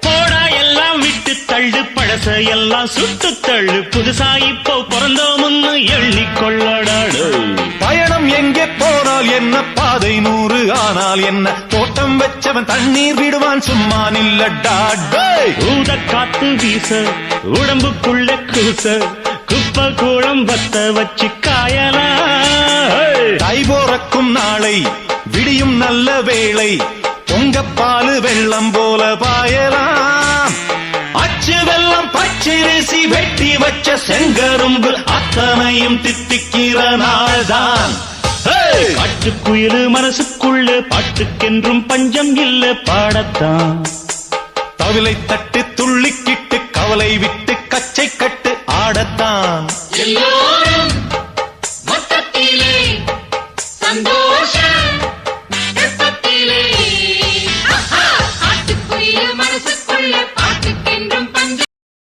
போடா எல்லாம் விட்டு தள்ளு பழச எல்லாம் சுட்டு தள்ளு புதுசா இப்போ பிறந்தோம்னு எண்ணிக்கொள்ளடாடு பயணம் எங்கே போனால் என்ன பாதை 100 ஆனால் என்ன தோட்டம் வச்சவன் தண்ணீர் விடுவான் சும்மா நில்லடா ஊத காத்து வீச உடம்புக்குள்ள கூச குப்பை கூளம் வத்த வச்சு காயலா தை போறக்கும் நாளை விடியும் நல்ல வேளை பொங்கப்பாலு வெள்ளம் போல பாயலாம் அச்சு வெள்ளம் பச்சரிசி வெட்டி வச்ச செங்கரும்பு அத்தனையும் தித்திக்கிற நாள்தான் காட்டுக்குயிலு மனசுக்குள்ள பாட்டுக்கென்றும் பஞ்சம் இல்ல பாடத்தான் தவிலை தட்டு துள்ளிக்கிட்டு கவலை விட்டு கச்சை கட்டு ஆடத்தான் எல்லோரும் மொத்தத்திலே சந்தோஷ காட்டுக்குயிலும்